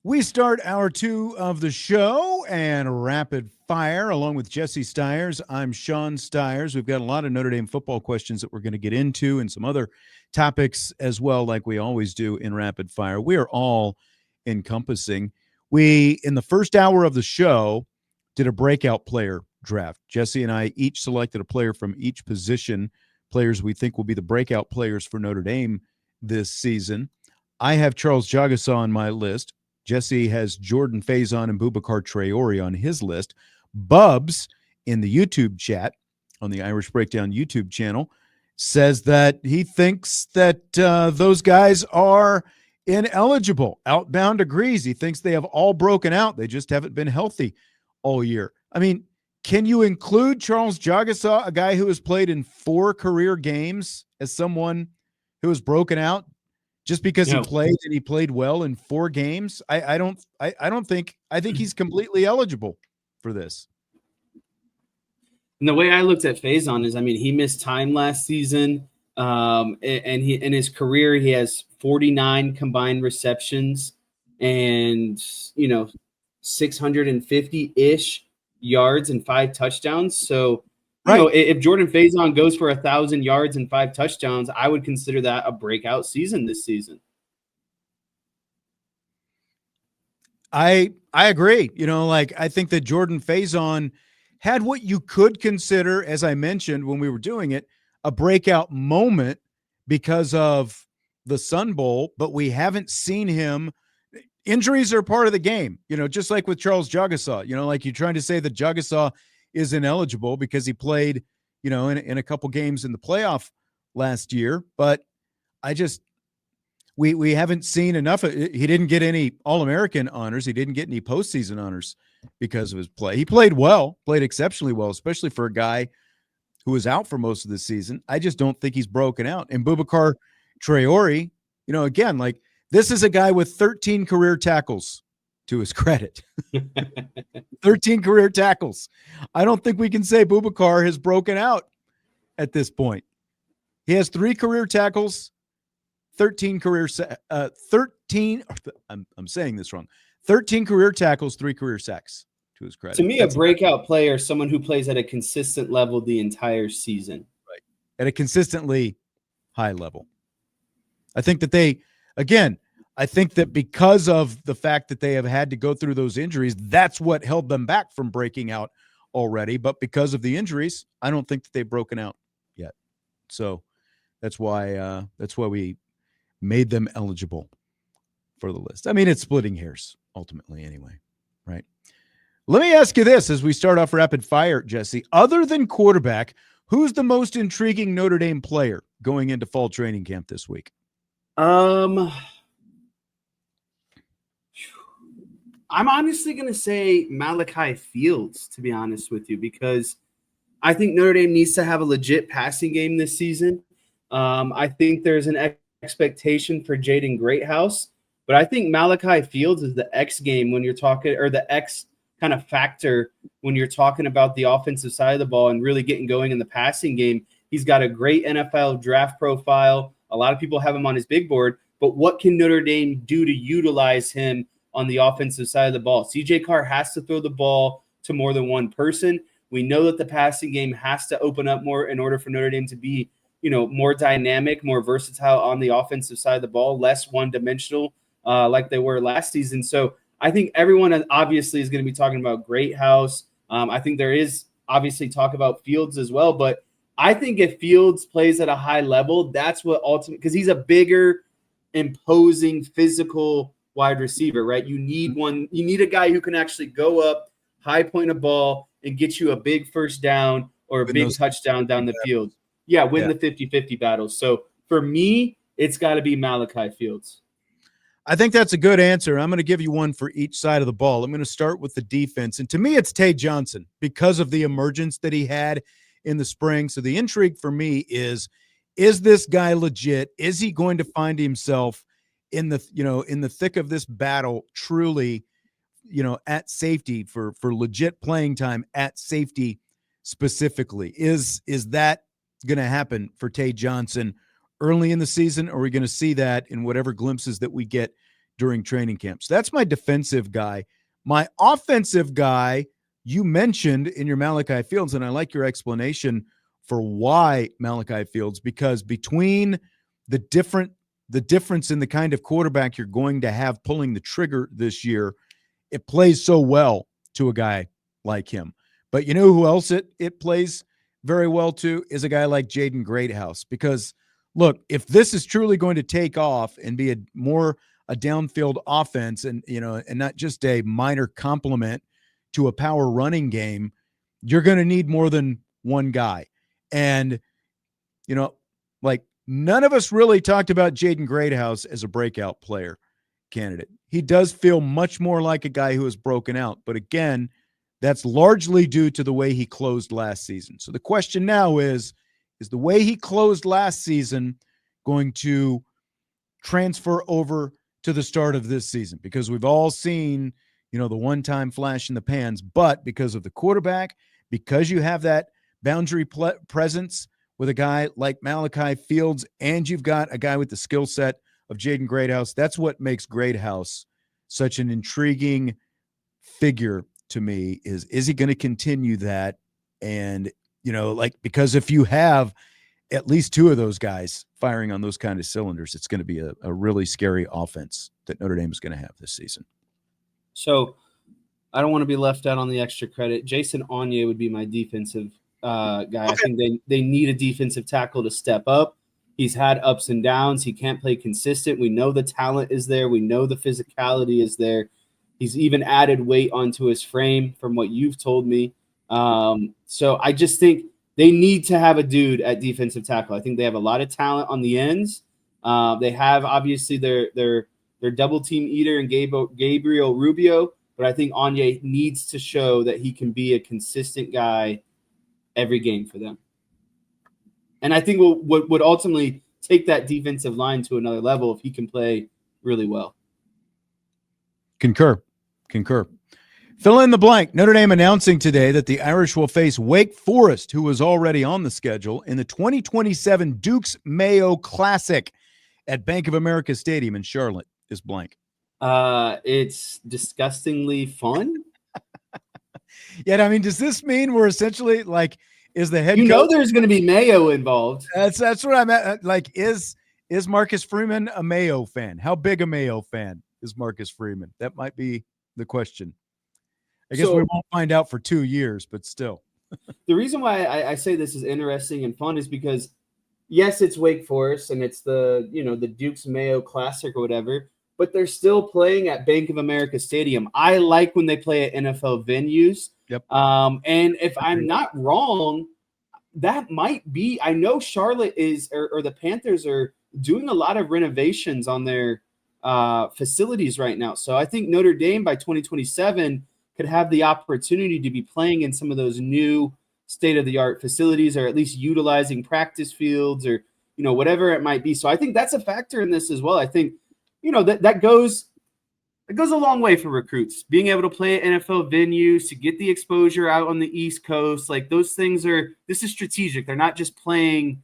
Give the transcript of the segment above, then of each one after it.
We start hour two of the show and rapid fire along with Jesse Stiers. I'm Sean Stiers. We've got a lot of Notre Dame football questions that we're going to get into and some other topics as well, like we always do in rapid fire. We are all encompassing. We, in the first hour of the show, did a breakout player draft. Jesse and I each selected a player from each position, players we think will be the breakout players for Notre Dame this season. I have Charles Jagasaw on my list. Jesse has Jordan Faison and Boubacar Traore on his list. Bubs in the YouTube chat on the Irish Breakdown YouTube channel says that he thinks that those guys are ineligible. Outbound agrees. He thinks they have all broken out. They just haven't been healthy all year. I mean, can you include Charles Jagasaw, a guy who has played in 4 career games, as someone who has broken out? Just because he played well in 4 games, I think he's completely eligible for this. And the way I looked at Faison is, I mean, he missed time last season, and he in his career he has 49 combined receptions and 650-ish yards and 5 touchdowns. So. Right. If Jordan Faison goes for 1,000 yards and 5 touchdowns, I would consider that a breakout season this season. I agree. I think that Jordan Faison had what you could consider, as I mentioned when we were doing it, a breakout moment because of the Sun Bowl, but we haven't seen him. Injuries are part of the game, just like with Charles Jagasaw. Like you're trying to say that Jagasaw is ineligible because he played, in a couple games in the playoff last year. But we haven't seen enough. He didn't get any All-American honors. He didn't get any postseason honors because of his play. He played exceptionally well, especially for a guy who was out for most of the season. I just don't think he's broken out. And Boubacar Traore, again, like this is a guy with 13 career tackles. To his credit, 13 career tackles. I don't think we can say Boubacar has broken out at this point. He has 3 career tackles, 13 career, 13. I'm saying this wrong. 13 career tackles, 3 career sacks. To his credit. To me, a breakout player is someone who plays at a consistent level the entire season. Right, at a consistently high level. I think that I think that because of the fact that they have had to go through those injuries, that's what held them back from breaking out already. But because of the injuries, I don't think that they've broken out yet. So that's why we made them eligible for the list. I mean, it's splitting hairs ultimately anyway, right? Let me ask you this as we start off rapid fire, Jesse. Other than quarterback, who's the most intriguing Notre Dame player going into fall training camp this week? I'm honestly going to say Malachi Fields, to be honest with you, because I think Notre Dame needs to have a legit passing game this season. I think there's an expectation for Jaden Greathouse, but I think Malachi Fields is the X game when you're talking, or the X kind of factor when you're talking about the offensive side of the ball and really getting going in the passing game. He's got a great NFL draft profile. A lot of people have him on his big board, but what can Notre Dame do to utilize him on the offensive side of the ball? CJ Carr has to throw the ball to more than one person. We know that the passing game has to open up more in order for Notre Dame to be, more dynamic, more versatile on the offensive side of the ball, less one-dimensional like they were last season. So I think everyone obviously is going to be talking about Greathouse. I think there is obviously talk about Fields as well, but I think if Fields plays at a high level, that's what ultimately, because he's a bigger, imposing, physical wide receiver, right? You need a guy who can actually go up, high point a ball, and get you a big first down or a big touchdown down the field. Yeah, win the 50-50 battles. So for me, it's got to be Malachi Fields. I think that's a good answer. I'm going to give you one for each side of the ball. I'm going to start with the defense. And to me, it's Tay Johnson because of the emergence that he had in the spring. So the intrigue for me is this guy legit? Is he going to find himself in the thick of this battle truly, at safety for legit playing time at safety specifically? Is that going to happen for Tay Johnson early in the season? Or are we going to see that in whatever glimpses that we get during training camps. That's my defensive guy. My offensive guy, you mentioned in your Malachi Fields, and I like your explanation for why Malachi Fields, because between the difference in the kind of quarterback you're going to have pulling the trigger this year, it plays so well to a guy like him. But you know who else it plays very well to is a guy like Jaden Greathouse. Because look, if this is truly going to take off and be a downfield offense, and and not just a minor complement to a power running game, you're going to need more than one guy. And like, none of us really talked about Jaden Greathouse as a breakout player candidate. He does feel much more like a guy who has broken out. But again, that's largely due to the way he closed last season. So the question now is the way he closed last season going to transfer over to the start of this season? Because we've all seen, the one-time flash in the pans, but because of the quarterback, because you have that boundary presence with a guy like Malachi Fields, and you've got a guy with the skill set of Jaden Greathouse, that's what makes Greathouse such an intriguing figure to me. Is he going to continue that? And, because if you have at least two of those guys firing on those kind of cylinders, it's going to be a really scary offense that Notre Dame is going to have this season. So I don't want to be left out on the extra credit. Jason Onye would be my defensive guy. Okay. I think they need a defensive tackle to step up. He's had ups and downs. He can't play consistent. We know the talent is there. We know the physicality is there. He's even added weight onto his frame from what you've told me. So I just think they need to have a dude at defensive tackle. I think they have a lot of talent on the ends. They have obviously their double team eater and Gabriel Rubio, but I think Onye needs to show that he can be a consistent guy every game for them. And I think what would ultimately take that defensive line to another level if he can play really well. Concur. Fill in the blank. Notre Dame announcing today that the Irish will face Wake Forest, who was already on the schedule, in the 2027 Dukes Mayo Classic at Bank of America Stadium in Charlotte. Is blank. It's disgustingly fun. Yeah, I mean, does this mean we're essentially like, is the head coach? There's going to be Mayo involved. That's what I'm at. Like, is Marcus Freeman a Mayo fan? How big a Mayo fan is Marcus Freeman? That might be the question. I guess we won't find out for 2 years, but still. The reason why I say this is interesting and fun is because, yes, it's Wake Forest and it's the Dukes Mayo Classic or whatever, but they're still playing at Bank of America Stadium. I like when they play at NFL venues. Yep. And if I'm not wrong, that might be – I know Charlotte is – or the Panthers are doing a lot of renovations on their facilities right now. So I think Notre Dame by 2027 could have the opportunity to be playing in some of those new state-of-the-art facilities, or at least utilizing practice fields, or whatever it might be. So I think that's a factor in this as well. I think that goes a long way for recruits, being able to play at NFL venues, to get the exposure out on the East Coast. Like, those things this is strategic. They're not just playing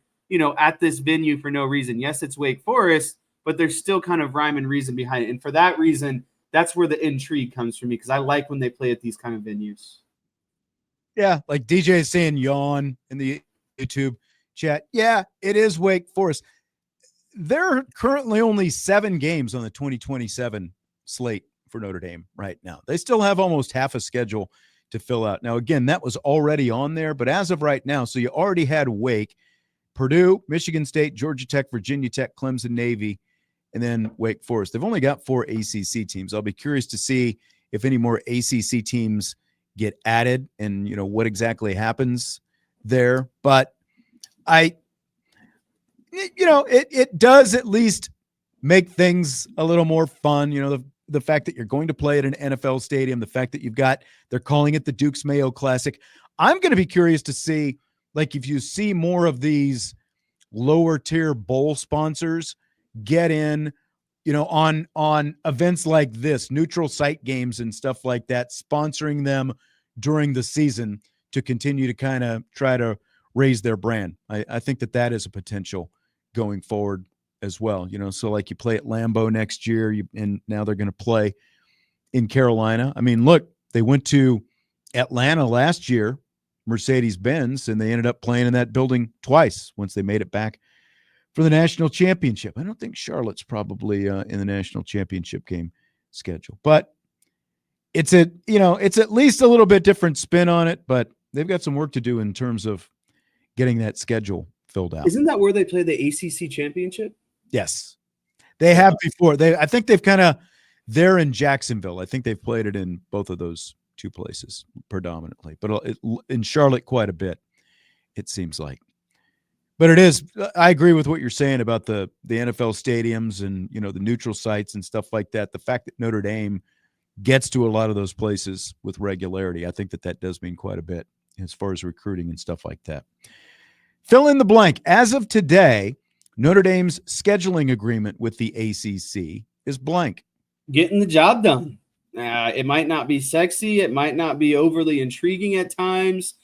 at this venue for no reason. Yes, it's Wake Forest, but there's still kind of rhyme and reason behind it. And for that reason, that's where the intrigue comes from me, because I like when they play at these kind of venues. Yeah, like DJ is saying yawn in the YouTube chat. Yeah, it is Wake Forest. There are currently only 7 games on the 2027 slate for Notre Dame right now. They still have almost half a schedule to fill out. Now, again, that was already on there, but as of right now, so you already had Wake, Purdue, Michigan State, Georgia Tech, Virginia Tech, Clemson, Navy, and then Wake Forest. They've only got 4 ACC teams. I'll be curious to see if any more ACC teams get added and, what exactly happens there. But it does at least make things a little more fun. The fact that you're going to play at an NFL stadium, the fact that they're calling it the Dukes Mayo Classic. I'm going to be curious to see, like, if you see more of these lower tier bowl sponsors get in, on events like this, neutral site games and stuff like that, sponsoring them during the season to continue to kind of try to raise their brand. I think that is a potential going forward as well. So like you play at Lambeau next year, and now they're going to play in Carolina. I mean, look, they went to Atlanta last year, Mercedes-Benz, and they ended up playing in that building twice once they made it back for the national championship. I don't think Charlotte's probably in the national championship game schedule, but it's at least a little bit different spin on it, but they've got some work to do in terms of getting that schedule filled out. Isn't that where they play the ACC championship? Yes, they have before. I think they've they're in Jacksonville. I think they've played it in both of those two places predominantly, but in Charlotte quite a bit, it seems like. But it is, I agree with what you're saying about the NFL stadiums and, the neutral sites and stuff like that. The fact that Notre Dame gets to a lot of those places with regularity, I think that does mean quite a bit as far as recruiting and stuff like that. Fill in the blank. As of today, Notre Dame's scheduling agreement with the ACC is blank. Getting the job done. It might not be sexy. It might not be overly intriguing at times,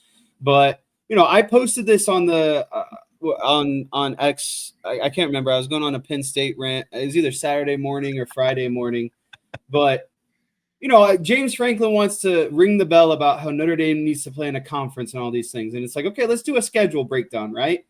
but I posted this on the on X. I can't remember. I was going on a Penn State rant. It was either Saturday morning or Friday morning, but James Franklin wants to ring the bell about how Notre Dame needs to play in a conference and all these things, and it's like, okay, let's do a schedule breakdown, right?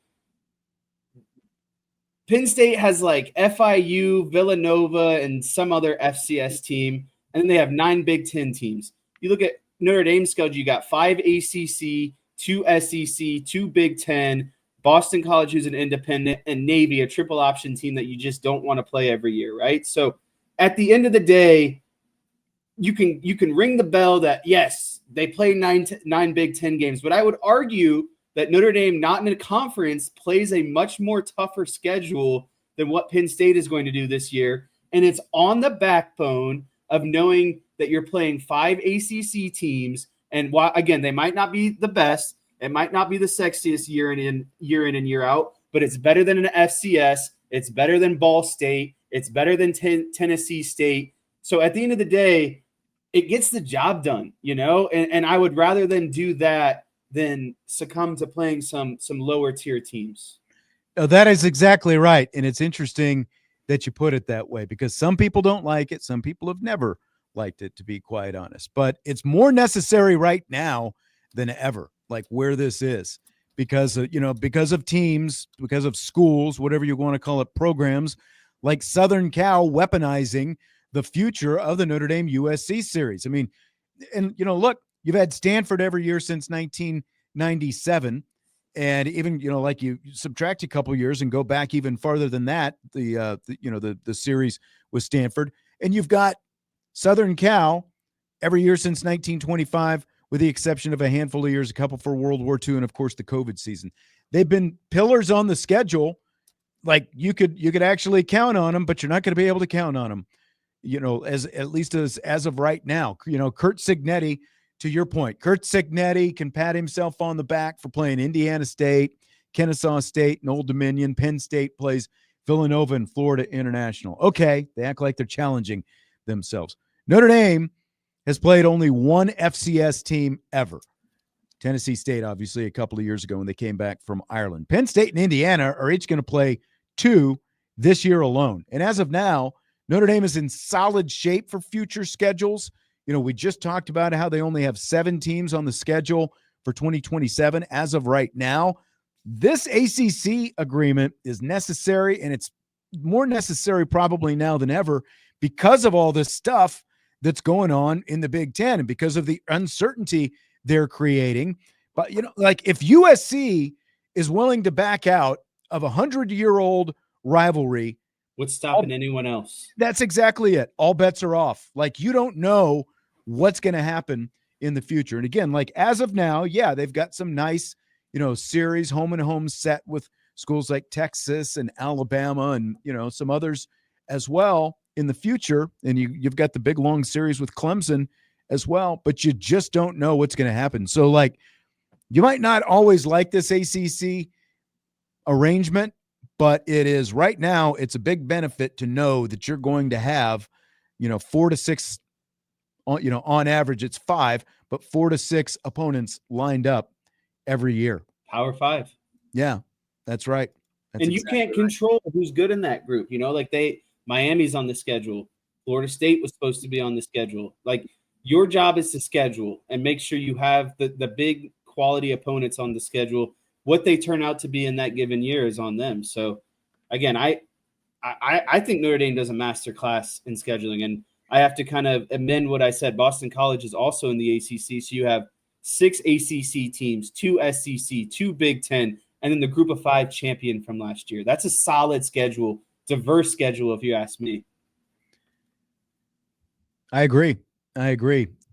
Penn State has like FIU, Villanova, and some other FCS team, and then they have 9 Big Ten teams. You look at Notre Dame's schedule, you got 5 ACC, 2 SEC, 2 Big Ten, Boston College, who's an independent, and Navy, a triple option team that you just don't want to play every year, right? So at the end of the day, you can ring the bell that, yes, they play 9 Big Ten games, but I would argue that Notre Dame, not in a conference, plays a much more tougher schedule than what Penn State is going to do this year. And it's on the backbone of knowing that you're playing 5 ACC teams. And while, again, they might not be the best, it might not be the sexiest year in and year out, but it's better than an FCS. It's better than Ball State. It's better than Tennessee State. So at the end of the day, it gets the job done, and I would rather than do that than succumb to playing some lower tier teams. Oh, that is exactly right. And it's interesting that you put it that way, because some people don't like it. Some people have never liked it, to be quite honest, but it's more necessary right now than ever, like where this is, because of teams, because of schools, whatever you want to call it, programs like Southern Cal weaponizing the future of the Notre Dame USC series. I mean, and look, you've had Stanford every year since 1997. And even, like you subtract a couple years and go back even farther than that, the series with Stanford, and you've got Southern Cal every year since 1925, with the exception of a handful of years, a couple for World War II, and of course the COVID season. They've been pillars on the schedule. Like you could actually count on them, but you're not going to be able to count on them, at least as of right now. Curt Cignetti, to your point, Curt Cignetti can pat himself on the back for playing Indiana State, Kennesaw State, and Old Dominion. Penn State plays Villanova and Florida International. Okay, they act like they're challenging themselves. Notre Dame has played only one FCS team ever. Tennessee State, obviously, a couple of years ago when they came back from Ireland. Penn State and Indiana are each going to play 2 this year alone. And as of now, Notre Dame is in solid shape for future schedules. We just talked about how they only have 7 teams on the schedule for 2027 as of right now. This ACC agreement is necessary, and it's more necessary probably now than ever because of all this stuff that's going on in the Big Ten and because of the uncertainty they're creating. But, like if USC is willing to back out of a 100-year-old rivalry, what's stopping anyone else? That's exactly it. All bets are off. Like you don't know what's going to happen in the future. And again, like as of now, yeah, they've got some nice, series home and home set with schools like Texas and Alabama and, some others as well in the future. And you've got the big long series with Clemson as well, but you just don't know what's going to happen. So like you might not always like this ACC arrangement, but it is right now, it's a big benefit to know that you're going to have, 4 to 6, on average it's 5, but 4 to 6 opponents lined up every year. Power 5. Yeah, that's right. And you can't control who's good in that group. Like Miami's on the schedule. Florida State was supposed to be on the schedule. Like, your job is to schedule and make sure you have the big quality opponents on the schedule. What they turn out to be in that given year is on them. So, again, I think Notre Dame does a master class in scheduling, and I have to kind of amend what I said. Boston College is also in the ACC, so you have 6 ACC teams, 2 SEC, 2 Big Ten, and then the Group of 5 champion from last year. That's a solid schedule, diverse schedule, if you ask me. I agree.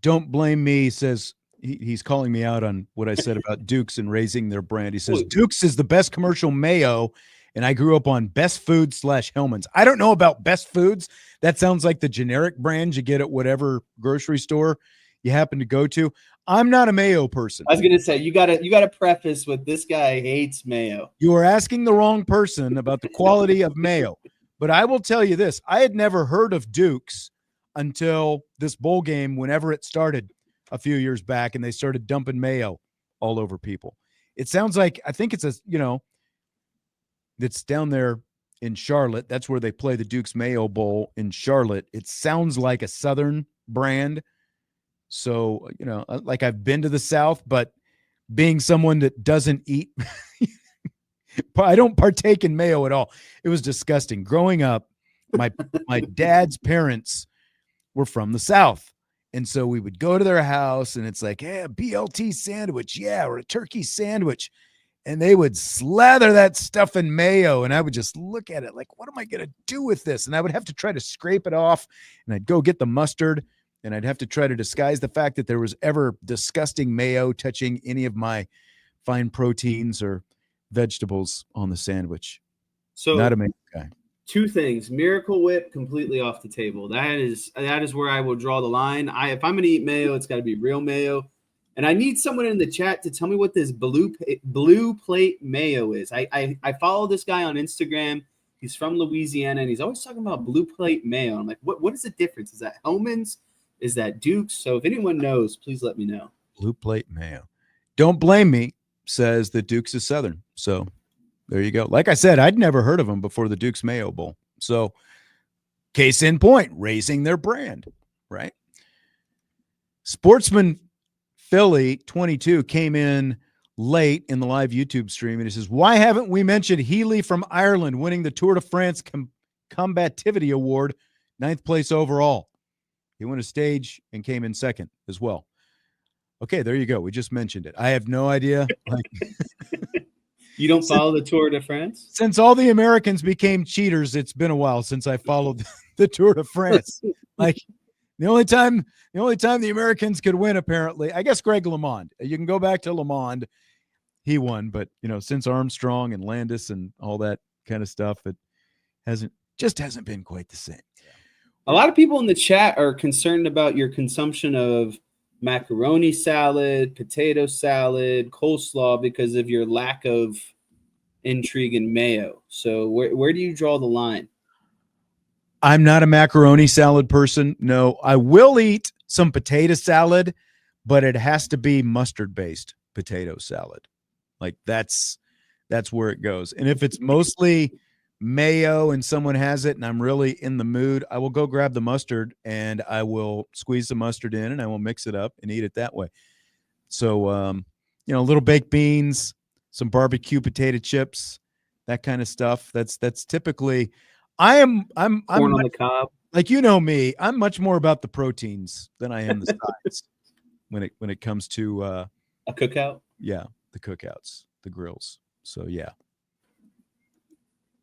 Don't blame me, says he's calling me out on what I said about Dukes and raising their brand. He says, Dukes is the best commercial mayo, and I grew up on Best Foods /Hellman's. I don't know about Best Foods. That sounds like the generic brand you get at whatever grocery store you happen to go to. I'm not a mayo person. I was going to say, you got to preface with, this guy hates mayo. You are asking the wrong person about the quality of mayo. But I will tell you this. I had never heard of Dukes until this bowl game, whenever it started a few years back, and they started dumping mayo all over people. It sounds like, I think it's it's down there in Charlotte. That's where they play the Dukes Mayo Bowl in Charlotte. It sounds like a Southern brand. So, like, I've been to the South, but being someone that doesn't eat, I don't partake in mayo at all. It was disgusting. Growing up, my dad's parents were from the South. And so we would go to their house and it's like, hey, a BLT sandwich. Yeah. Or a turkey sandwich. And they would slather that stuff in mayo. And I would just look at it like, what am I going to do with this? And I would have to try to scrape it off, and I'd go get the mustard, and I'd have to try to disguise the fact that there was ever disgusting mayo touching any of my fine proteins or vegetables on the sandwich. So not a mayo guy. 2 things. Miracle Whip, completely off the table. That is where I will draw the line. If I'm going to eat mayo, it's got to be real mayo. And I need someone in the chat to tell me what this blue plate mayo is. I follow this guy on Instagram. He's from Louisiana, and he's always talking about blue plate mayo. I'm like, what is the difference? Is that Hellman's? Is that Duke's? So if anyone knows, please let me know. Blue plate mayo. Don't blame me, says that Duke's is Southern. So there you go. Like I said, I'd never heard of them before the Duke's Mayo Bowl. So case in point, raising their brand, right? Sportsman Philly 22 came in late in the live YouTube stream, and he says, why haven't we mentioned Healy from Ireland winning the Tour de France Combativity Award, 9th place overall? He won a stage and came in 2nd as well. Okay, there you go. We just mentioned it. I have no idea. You don't follow the Tour de France? Since all the Americans became cheaters, it's been a while since I followed the Tour de France. Like, the only time the Americans could win, apparently, I guess Greg LeMond. You can go back to LeMond. He won, but since Armstrong and Landis and all that kind of stuff, it hasn't been quite the same. A lot of people in the chat are concerned about your consumption of macaroni salad, potato salad, coleslaw because of your lack of intrigue in mayo. So where do you draw the line? I'm not a macaroni salad person. No, I will eat some potato salad, but it has to be mustard-based potato salad. Like that's where it goes. And if it's mostly mayo and someone has it and I'm really in the mood, I will go grab the mustard and I will squeeze the mustard in and I will mix it up and eat it that way. So, little baked beans, some barbecue potato chips, that kind of stuff. That's typically, I'm corn on the cob. Like, me, I'm much more about the proteins than I am the sides when it comes to a cookout. Yeah. The cookouts, the grills. So yeah.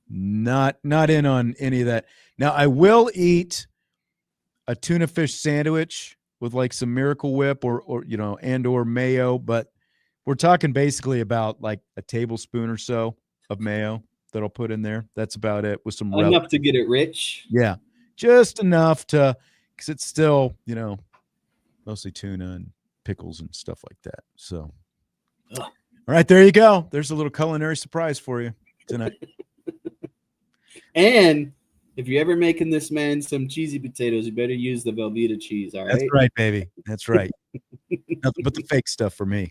Not in on any of that. Now I will eat a tuna fish sandwich with like some Miracle Whip or mayo, but we're talking basically about like a tablespoon or so of mayo that I'll put in there. That's about it, with some enough to get it rich. Yeah, just enough to, because it's still mostly tuna and pickles and stuff like that. So, all right, there you go. There's a little culinary surprise for you tonight. And if you're ever making this man some cheesy potatoes, you better use the Velveeta cheese. All right. That's right, baby. That's right. Nothing but the fake stuff for me.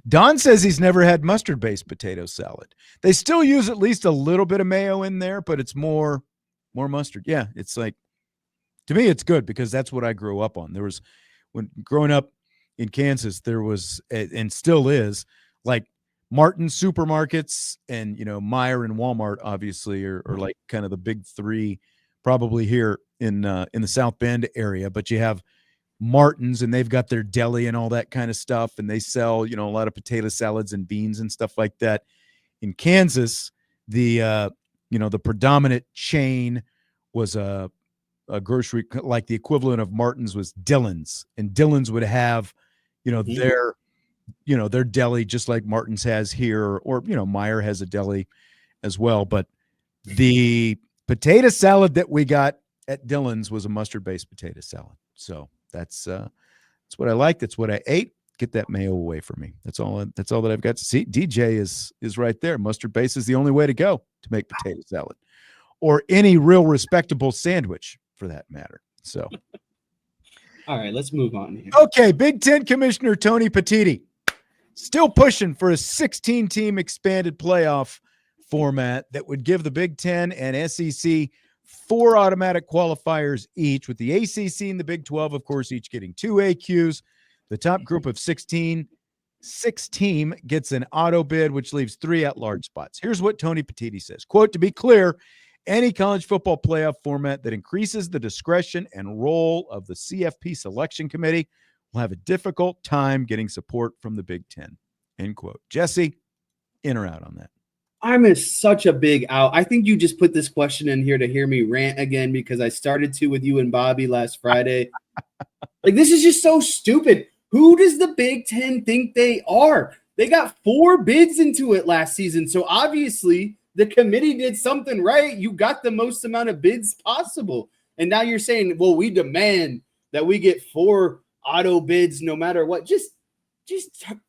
Don says he's never had mustard-based potato salad. They still use at least a little bit of mayo in there, but it's more mustard. Yeah, it's like, to me, it's good because that's what I grew up on. There was, when growing up in Kansas, there was, and still is, like Martin's supermarkets and, Meyer and Walmart obviously are like kind of the big three probably here in the South Bend area. But you have Martin's and they've got their deli and all that kind of stuff. And they sell, a lot of potato salads and beans and stuff like that. In Kansas, the predominant chain was a grocery, like the equivalent of Martin's was Dillon's, and Dillon's would have, their deli just like Martin's has here, or Meyer has a deli as well. But the potato salad that we got at Dillon's was a mustard-based potato salad. So that's what I like. That's what I ate. Get that mayo away from me. That's all that I've got to see. DJ is right there. Mustard-based is the only way to go to make potato salad, or any real respectable sandwich for that matter. So, all right, let's move on here. Okay, Big Ten Commissioner Tony Petitti still pushing for a 16-team expanded playoff format that would give the Big Ten and SEC 4 automatic qualifiers each, with the ACC and the Big 12, of course, each getting 2 AQs. The top group of 16, 6 team gets an auto bid, which leaves 3 at-large spots. Here's what Tony Petitti says. Quote, to be clear, any college football playoff format that increases the discretion and role of the CFP selection committee will have a difficult time getting support from the Big Ten. End quote. Jesse, in or out on that? I'm such a big out. I think you just put this question in here to hear me rant again, because I started to with you and Bobby last Friday. Like, this is just so stupid. Who does the Big Ten think they are? They got 4 bids into it last season. So obviously the committee did something right. You got the most amount of bids possible. And now you're saying, well, we demand that we get 4 auto bids no matter what. Just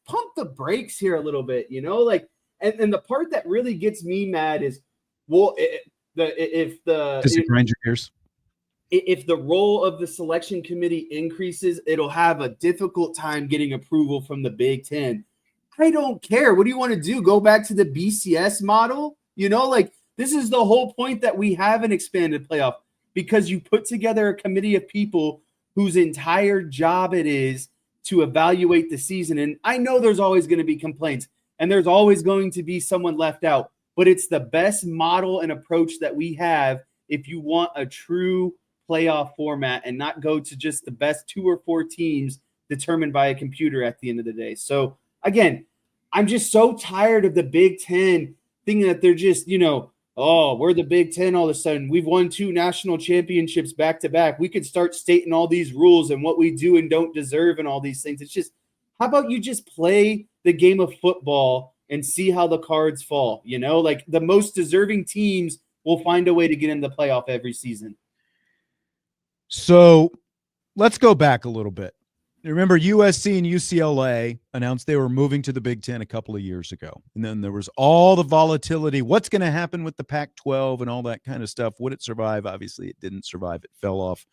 pump the brakes here a little bit, like, and the part that really gets me mad is, well, does it grind your gears? If the role of the selection committee increases, it'll have a difficult time getting approval from the Big Ten. I don't care. What do you want to do? Go back to the BCS model? Like, this is the whole point that we have an expanded playoff, because you put together a committee of people whose entire job it is to evaluate the season. And I know there's always going to be complaints and there's always going to be someone left out, but it's the best model and approach that we have if you want a true playoff format and not go to just the best 2 or 4 teams determined by a computer at the end of the day. So again, I'm just so tired of the Big Ten thinking that they're just, oh, we're the Big Ten all of a sudden. We've won 2 national championships back to back. We could start stating all these rules and what we do and don't deserve and all these things. It's just, how about you just play the game of football and see how the cards fall? Like, the most deserving teams will find a way to get in the playoff every season. So let's go back a little bit. Remember, USC and UCLA announced they were moving to the Big Ten a couple of years ago. And then there was all the volatility. What's going to happen with the Pac-12 and all that kind of stuff? Would it survive? Obviously, it didn't survive. It fell off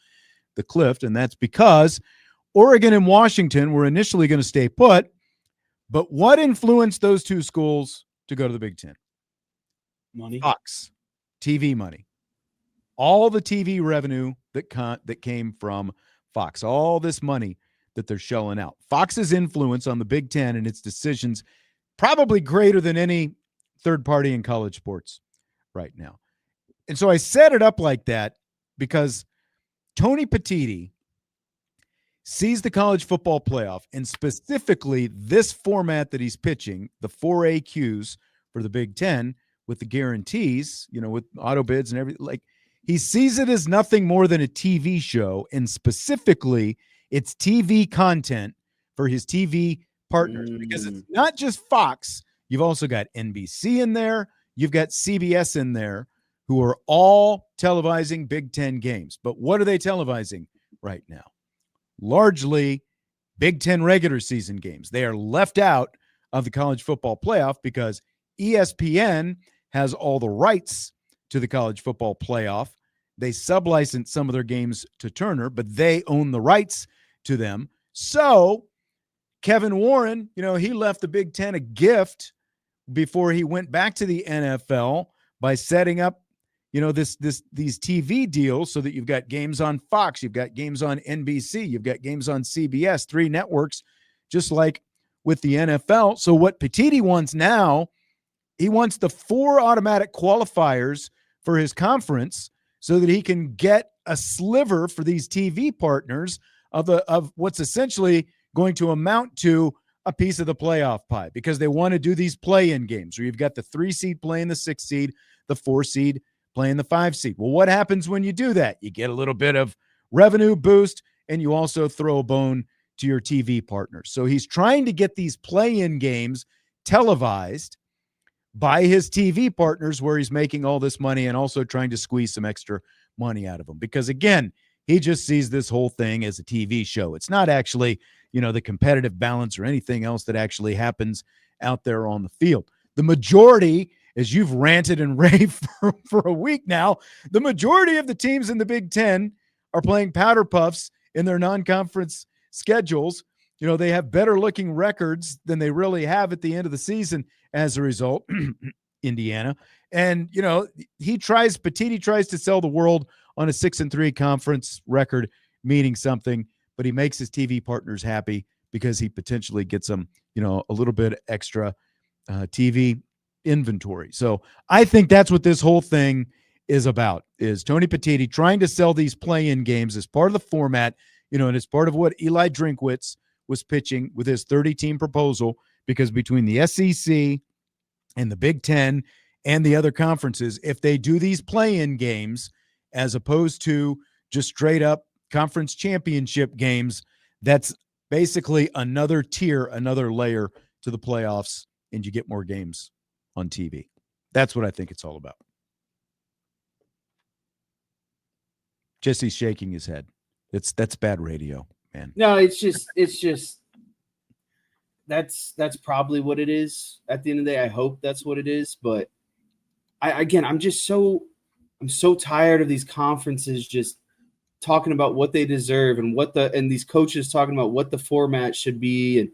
the cliff. And that's because Oregon and Washington were initially going to stay put. But what influenced those 2 schools to go to the Big Ten? Money. Fox. TV money. All the TV revenue that came from Fox. All this money that they're shelling out. Fox's influence on the Big Ten and its decisions probably greater than any third party in college sports right now. And so I set it up like that because Tony Petitti sees the college football playoff, and specifically this format that he's pitching, the 4 AQs for the Big Ten with the guarantees, with auto bids and everything. Like, he sees it as nothing more than a TV show, and specifically it's TV content for his TV partners, because it's not just Fox. You've also got NBC in there. You've got CBS in there, who are all televising Big Ten games. But what are they televising right now? Largely Big Ten regular season games. They are left out of the college football playoff because ESPN has all the rights to the college football playoff. They sublicense some of their games to Turner, but they own the rights to them. So Kevin Warren, he left the Big Ten a gift before he went back to the NFL by setting up, these TV deals so that you've got games on Fox, you've got games on NBC, you've got games on CBS, 3 networks, just like with the NFL. So what Petitti wants now, he wants the 4 automatic qualifiers for his conference so that he can get a sliver for these TV partners of what's essentially going to amount to a piece of the playoff pie, because they want to do these play-in games where you've got the 3 seed playing the 6 seed, the 4 seed playing the 5 seed. Well, what happens when you do that? You get a little bit of revenue boost, and you also throw a bone to your TV partners. So he's trying to get these play-in games televised by his TV partners where he's making all this money, and also trying to squeeze some extra money out of them. Because again, he just sees this whole thing as a TV show. It's not actually, the competitive balance or anything else that actually happens out there on the field. The majority, as you've ranted and raved for a week now, the majority of the teams in the Big Ten are playing powder puffs in their non-conference schedules. They have better looking records than they really have at the end of the season as a result. Indiana. And, Petitti tries to sell the world on a 6-3 conference record, meaning something, but he makes his TV partners happy because he potentially gets them, a little bit extra TV inventory. So I think that's what this whole thing is about, is Tony Petitti trying to sell these play-in games as part of the format, and it's part of what Eli Drinkwitz was pitching with his 30-team proposal, because between the SEC and the Big Ten and the other conferences, if they do these play-in games as opposed to just straight up conference championship games, that's basically another tier, another layer to the playoffs, and you get more games on TV. That's what I think it's all about. Jesse's shaking his head. That's bad radio, man. No, it's just that's probably what it is. At the end of the day, I hope that's what it is. But I'm so tired of these conferences just talking about what they deserve and these coaches talking about what the format should be and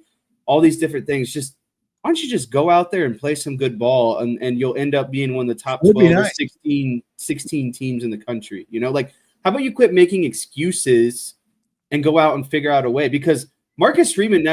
all these different things. Just why don't you just go out there and play some good ball, and you'll end up being one of the top 12 or 16 teams in the country. How about you quit making excuses and go out and figure out a way? Because Marcus Freeman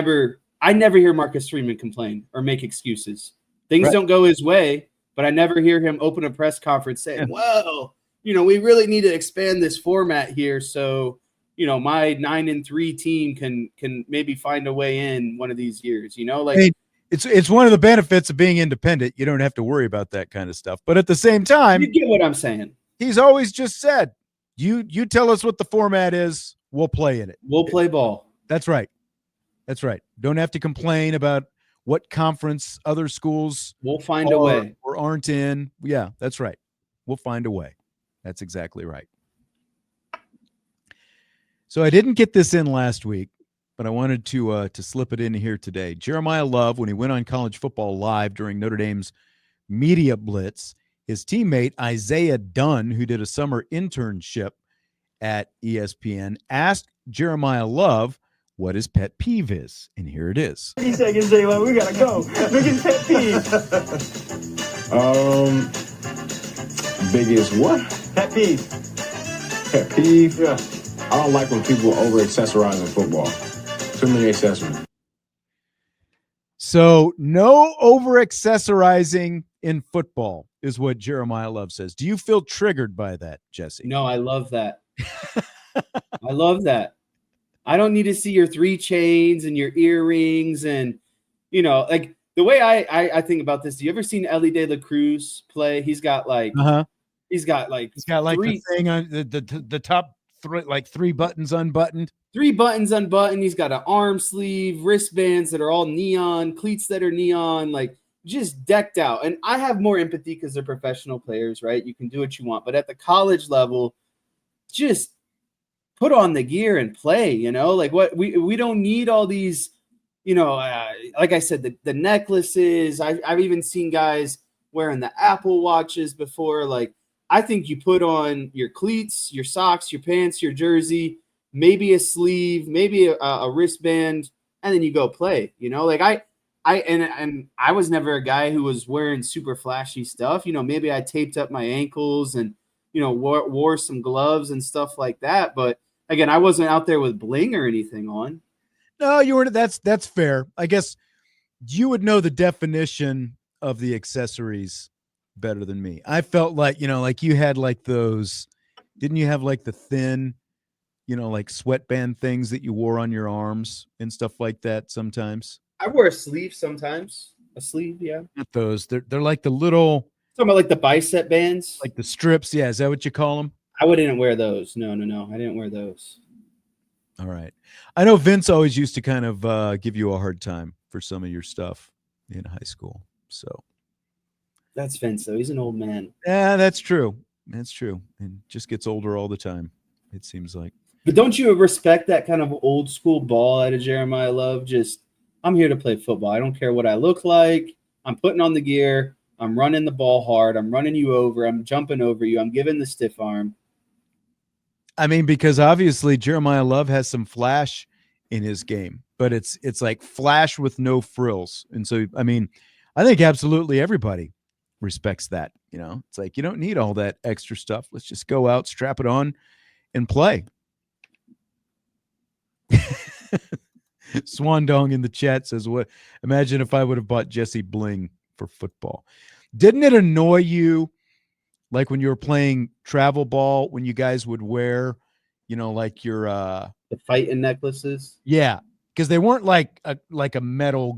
I never hear Marcus Freeman complain or make excuses. Things don't go his way, but I never hear him open a press conference saying, well, we really need to expand this format here. So, my 9-3 team can maybe find a way in one of these years, It's one of the benefits of being independent. You don't have to worry about that kind of stuff. But at the same time, you get what I'm saying. He's always just said, you tell us what the format is, we'll play in it. We'll play ball. That's right. That's right. Don't have to complain about what conference other schools we'll find a way or aren't in. Yeah, that's right. We'll find a way. That's exactly right. So I didn't get this in last week, but I wanted to slip it in here today. Jeremiyah Love, when he went on College Football Live during Notre Dame's Media Blitz, his teammate Isaiah Dunn, who did a summer internship at ESPN, asked Jeremiyah Love what his pet peeve is. And here it is. 30 seconds, J-Lo. We got to go. Look at pet peeve. Biggest what? Pet peeve. Pet peeve? Yeah. I don't like when people over-accessorize in football. Too many accessories. So no over-accessorizing in football is what Jeremiyah Love says. Do you feel triggered by that, Jesse? No, I love that. I love that. I don't need to see your 3 chains and your earrings and, like the way I think about this. Do you ever seen Ellie De La Cruz play? He's got like three, the thing on the top 3 buttons unbuttoned. 3 buttons unbuttoned. He's got an arm sleeve, wristbands that are all neon, cleats that are neon, like just decked out. And I have more empathy because they're professional players, right? You can do what you want. But at the college level, just put on the gear and play, like what we don't need all these, like I said, the necklaces. I've even seen guys wearing the Apple watches before. Like, I think you put on your cleats, your socks, your pants, your jersey, maybe a sleeve, maybe a wristband, and then you go play. Like I was never a guy who was wearing super flashy stuff. Maybe I taped up my ankles and wore some gloves and stuff like that. But again, I wasn't out there with bling or anything on. No, you weren't. That's fair. I guess you would know the definition of the accessories better than me. I felt like, like you had like those, didn't you have like the thin, like sweatband things that you wore on your arms and stuff like that sometimes? I wear a sleeve sometimes. A sleeve, yeah. Not those. They're like the little. Talking about like the bicep bands? Like the strips, yeah. Is that what you call them? I didn't wear those. No. I didn't wear those. All right. I know Vince always used to kind of give you a hard time for some of your stuff in high school. So that's Vince, though. He's an old man. Yeah, that's true. That's true. And just gets older all the time, it seems like. But don't you respect that kind of old school ball out of Jeremiyah Love? Just, I'm here to play football. I don't care what I look like. I'm putting on the gear. I'm running the ball hard. I'm running you over. I'm jumping over you. I'm giving the stiff arm. I mean, because obviously Jeremiyah Love has some flash in his game, but it's like flash with no frills. And so, I mean, I think absolutely everybody respects that. It's like, you don't need all that extra stuff. Let's just go out, strap it on, and play. Swan Dong in the chat says, "What? Imagine if I would have bought Jesse bling for football." Didn't it annoy you, like when you were playing travel ball, when you guys would wear, like your the fighting necklaces? Yeah, because they weren't like a metal,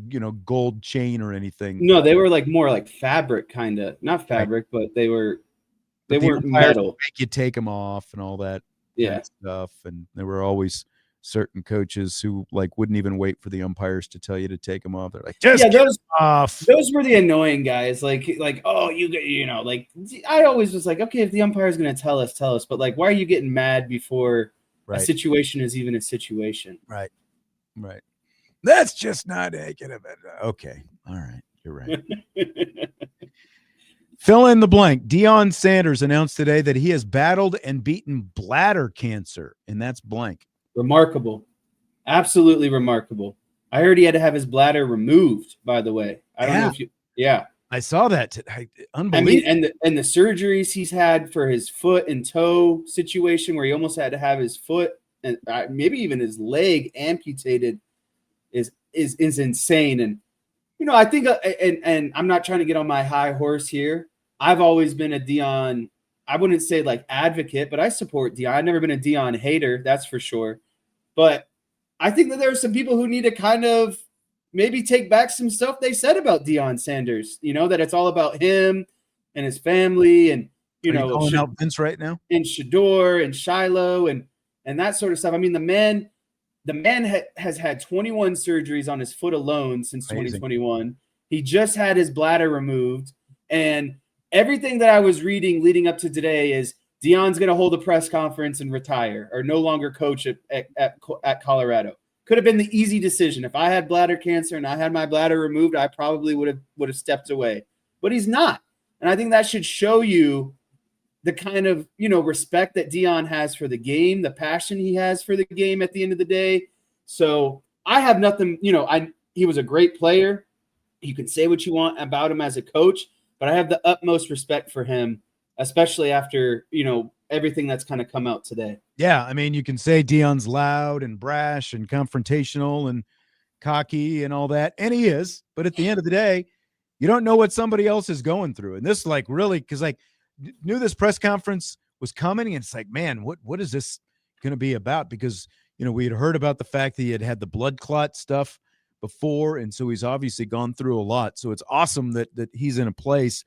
gold chain or anything. No, they were like more like fabric, kind of. Not fabric, but they weren't metal. Make you take them off and all that kind of stuff. And there were always certain coaches who like wouldn't even wait for the umpires to tell you to take them off. They're like, just those off. Those were the annoying guys. Like, oh, like I always was like, okay, if the umpire is going to tell us. But like, why are you getting mad before a situation is even a situation? Right. That's just not accurate. Okay. All right. You're right. Fill in the blank. Deion Sanders announced today that he has battled and beaten bladder cancer, and that's blank. Remarkable. Absolutely remarkable. I heard he had to have his bladder removed, by the way. I don't know if you I saw that. Unbelievable. I mean, and the surgeries he's had for his foot and toe situation where he almost had to have his foot and maybe even his leg amputated is insane. And I think and I'm not trying to get on my high horse here. I've always been a Deion, I wouldn't say like advocate, but I support Deion. I've never been a Deion hater, that's for sure. But I think that there are some people who need to kind of maybe take back some stuff they said about Deion Sanders, that it's all about him and his family and, calling out Vince right now? And Shador and Shiloh and that sort of stuff. I mean, the man has had 21 surgeries on his foot alone since 2021. He just had his bladder removed. And everything that I was reading leading up to today is Deion's going to hold a press conference and retire or no longer coach at Colorado. Could have been the easy decision. If I had bladder cancer and I had my bladder removed, I probably would have stepped away. But he's not. And I think that should show you the kind of, respect that Deion has for the game, the passion he has for the game at the end of the day. So I have nothing, he was a great player. You can say what you want about him as a coach, but I have the utmost respect for him, especially after, everything that's kind of come out today. Yeah, I mean, you can say Deion's loud and brash and confrontational and cocky and all that, and he is. But at the end of the day, you don't know what somebody else is going through. And this, like, really, because like knew this press conference was coming, and it's like, man, what is this going to be about? Because we had heard about the fact that he had the blood clot stuff before, and so he's obviously gone through a lot. So it's awesome that he's in a place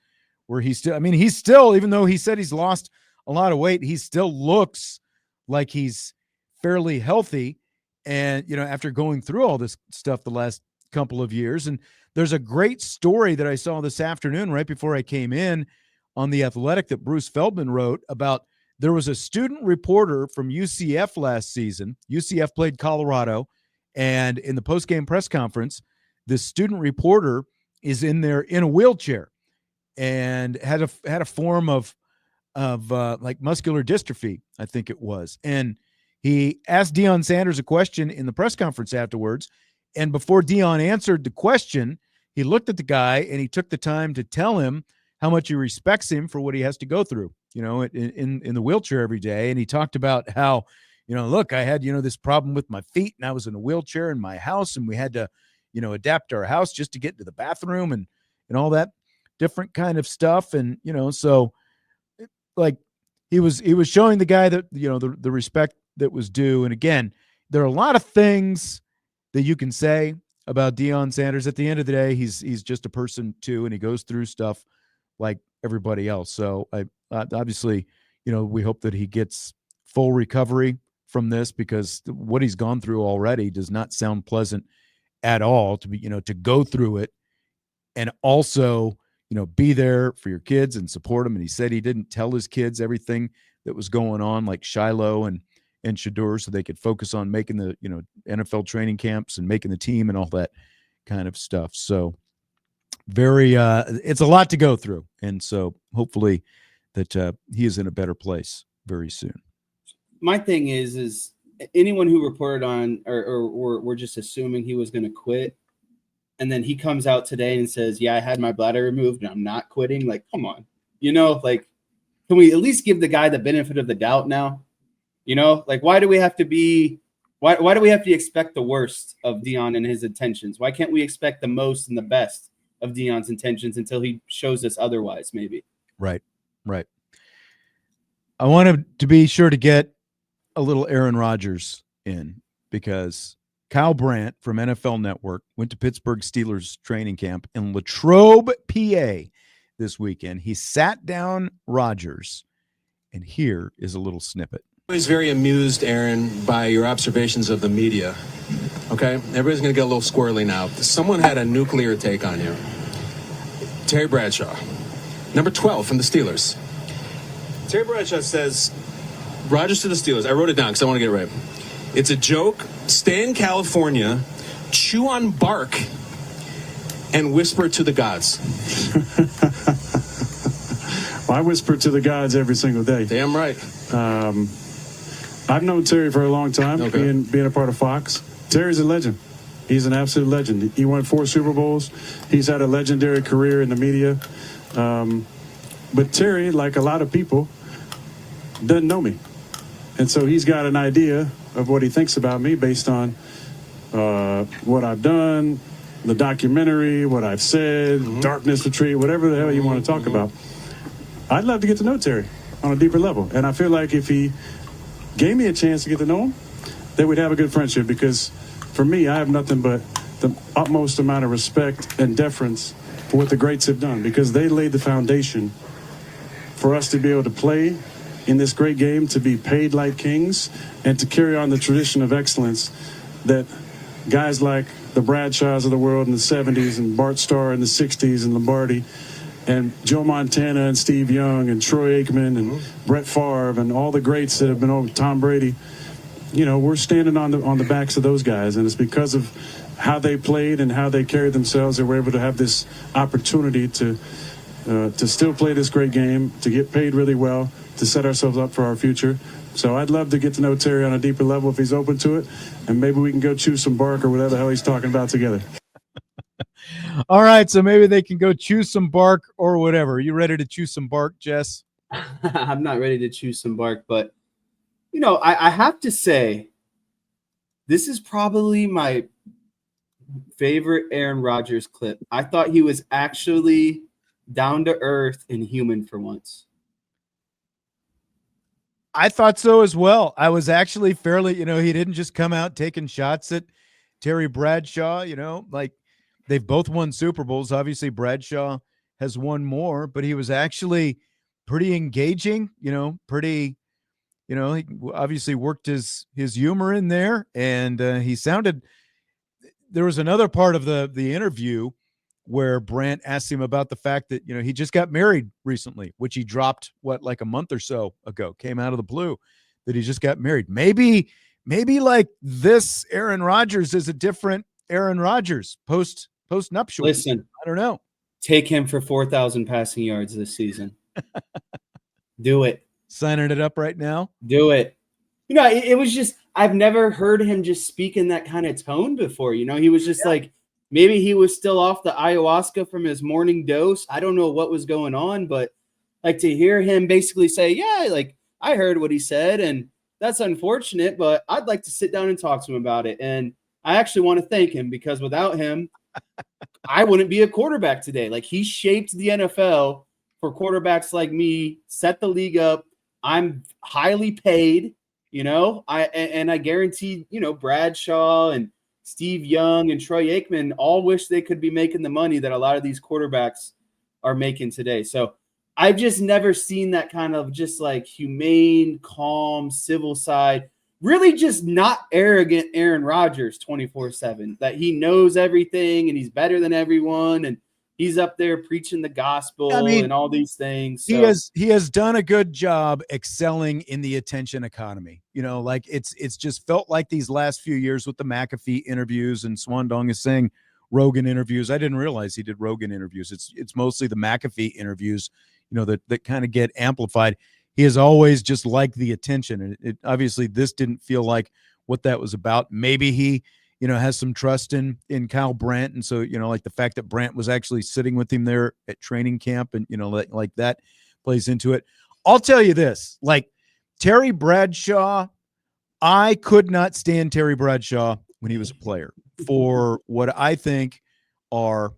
where he's still, even though he said he's lost a lot of weight, he still looks like he's fairly healthy. And, after going through all this stuff the last couple of years. And there's a great story that I saw this afternoon right before I came in on The Athletic that Bruce Feldman wrote about. There was a student reporter from UCF last season. UCF played Colorado. And in the post-game press conference, the student reporter is in a wheelchair and had a form of like muscular dystrophy, I think it was. And he asked Deion Sanders a question in the press conference afterwards, And before Deion answered the question, he looked at the guy and he took the time to tell him how much he respects him for what he has to go through, in the wheelchair every day. And he talked about how, look, I had, this problem with my feet and I was in a wheelchair in my house and we had to, adapt our house just to get to the bathroom and all that different kind of stuff. And, so like he was showing the guy that, the respect that was due. And again, there are a lot of things that you can say about Deion Sanders. At the end of the day, he's just a person too, and he goes through stuff like everybody else. So I obviously, we hope that he gets full recovery from this, because what he's gone through already does not sound pleasant at all, to be, to go through it and also, be there for your kids and support them. And he said he didn't tell his kids everything that was going on, like Shiloh and Shadur, so they could focus on making the, NFL training camps and making the team and all that kind of stuff. So very, it's a lot to go through. And so hopefully that he is in a better place very soon. My thing is anyone who reported on, or we're just assuming he was going to quit, and then he comes out today and says, yeah, I had my bladder removed and I'm not quitting. Like, come on, can we at least give the guy the benefit of the doubt now? Why do we have to why do we have to expect the worst of Deion and his intentions? Why can't we expect the most and the best of Deion's intentions until he shows us otherwise, maybe? Right. I wanted to be sure to get a little Aaron Rodgers in, because Kyle Brandt from NFL Network went to Pittsburgh Steelers training camp in Latrobe, PA this weekend. He sat down Rodgers, and here is a little snippet. Always very amused, Aaron, by your observations of the media. Okay? Everybody's going to get a little squirrely now. Someone had a nuclear take on you. Terry Bradshaw, number 12 from the Steelers. Terry Bradshaw says, Rodgers to the Steelers. I wrote it down because I want to get it right. It's a joke. Stay in California, chew on bark, and whisper to the gods. Well, I whisper to the gods every single day. Damn right. I've known Terry for a long time, okay. being a part of Fox. Terry's a legend. He's an absolute legend. He won 4 Super Bowls. He's had a legendary career in the media. But Terry, like a lot of people, doesn't know me. And so he's got an idea of what he thinks about me based on what I've done, the documentary, what I've said, Darkness Retreat, whatever the hell you want to talk about. I'd love to get to know Terry on a deeper level. And I feel like if he gave me a chance to get to know him, then we'd have a good friendship, because for me, I have nothing but the utmost amount of respect and deference for what the greats have done, because they laid the foundation for us to be able to play in this great game, to be paid like kings, and to carry on the tradition of excellence that guys like the Bradshaws of the world in the 70s and Bart Starr in the 60s and Lombardi and Joe Montana and Steve Young and Troy Aikman and Brett Favre and all the greats that have been over, Tom Brady, we're standing on the backs of those guys, and it's because of how they played and how they carried themselves that we're able to have this opportunity to still play this great game, to get paid really well, to set ourselves up for our future. So I'd love to get to know Terry on a deeper level if he's open to it, and maybe we can go chew some bark or whatever the hell he's talking about together. All right, so maybe they can go chew some bark or whatever. Are you ready to chew some bark, Jess? I'm not ready to chew some bark, but, I have to say, this is probably my favorite Aaron Rodgers clip. I thought he was actually down to earth and human for once. I thought so as well. I was actually fairly, he didn't just come out taking shots at Terry Bradshaw, like they've both won Super Bowls. Obviously, Bradshaw has won more, but he was actually pretty engaging, pretty, he obviously worked his humor in there. And he sounded, there was another part of the interview where Brandt asked him about the fact that, he just got married recently, which he dropped, like a month or so ago, came out of the blue, that he just got married. Maybe like this Aaron Rodgers is a different Aaron Rodgers post nuptial. Listen, I don't know. Take him for 4,000 passing yards this season. Do it. Signing it up right now. Do it. It was just, I've never heard him just speak in that kind of tone before. He was just like, maybe he was still off the ayahuasca from his morning dose. I don't know what was going on, but like to hear him basically say, yeah, like I heard what he said and that's unfortunate, but I'd like to sit down and talk to him about it. And I actually want to thank him because without him, I wouldn't be a quarterback today. Like he shaped the NFL for quarterbacks like me, set the league up. I'm highly paid, I guarantee, Bradshaw and Steve Young and Troy Aikman all wish they could be making the money that a lot of these quarterbacks are making today. So I've just never seen that kind of just like humane, calm, civil side. Really just not arrogant Aaron Rodgers 24/7, that he knows everything and he's better than everyone and he's up there preaching the gospel and all these things. So. He has done a good job excelling in the attention economy. Like it's just felt like these last few years with the McAfee interviews, and Swandong is saying Rogan interviews. I didn't realize he did Rogan interviews. It's mostly the McAfee interviews, that kind of get amplified. He has always just liked the attention, and it obviously this didn't feel like what that was about. Maybe he, has some trust in Kyle Brandt, and so like the fact that Brandt was actually sitting with him there at training camp, and like that plays into it. I'll tell you this: like Terry Bradshaw, I could not stand Terry Bradshaw when he was a player for what I think are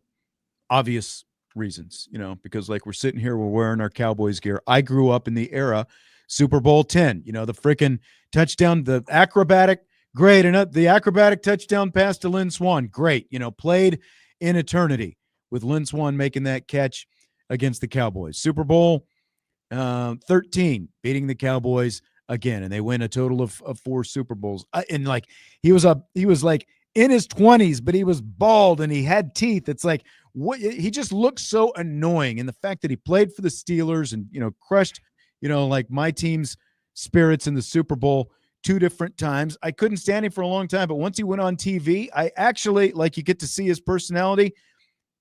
obvious reasons, because like we're sitting here, we're wearing our Cowboys gear. I grew up in the era Super Bowl 10, the freaking touchdown, the acrobatic, great. And the acrobatic touchdown pass to Lynn Swann, great, played in eternity with Lynn Swann making that catch against the Cowboys. Super Bowl 13, beating the Cowboys again. And they win a total of 4 Super Bowls. And like, he was like in his 20s, but he was bald and he had teeth. It's like, what he just looked so annoying. And the fact that he played for the Steelers and, crushed, like my team's spirits in the Super Bowl 2 different times. I couldn't stand him for a long time, but once he went on TV, I actually, like, you get to see his personality.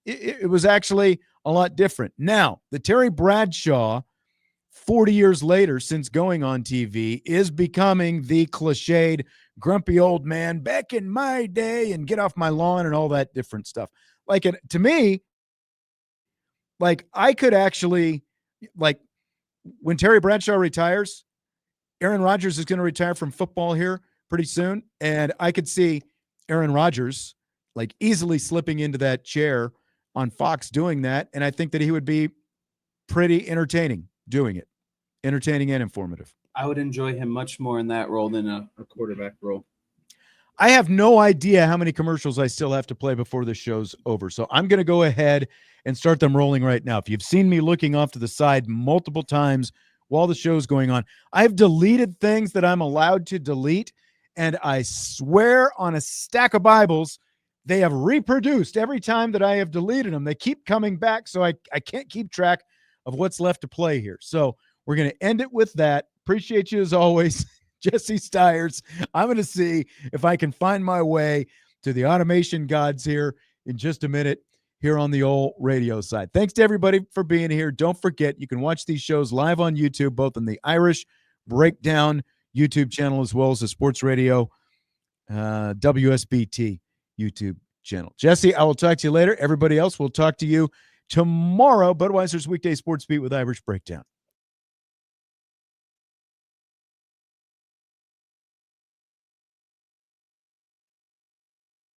It was actually a lot different. Now, the Terry Bradshaw, 40 years later, since going on TV, is becoming the cliched grumpy old man back in my day and get off my lawn and all that different stuff. Like, to me, like, I could actually, like, when Terry Bradshaw retires, Aaron Rodgers is going to retire from football here pretty soon. And I could see Aaron Rodgers, like, easily slipping into that chair on Fox doing that. And I think that he would be pretty entertaining doing it. Entertaining and informative. I would enjoy him much more in that role than a quarterback role. I have no idea how many commercials I still have to play before the show's over. So I'm going to go ahead and start them rolling right now. If you've seen me looking off to the side multiple times while the show's going on, I've deleted things that I'm allowed to delete. And I swear on a stack of Bibles, they have reproduced every time that I have deleted them. They keep coming back. So I can't keep track of what's left to play here. So we're going to end it with that. Appreciate you as always, Jesse Stiers. I'm going to see if I can find my way to the automation gods here in just a minute here on the old radio side. Thanks to everybody for being here. Don't forget, you can watch these shows live on YouTube, both on the Irish Breakdown YouTube channel as well as the Sports Radio WSBT YouTube channel. Jesse, I will talk to you later. Everybody else, will talk to you tomorrow. Budweiser's Weekday Sports Beat with Irish Breakdown.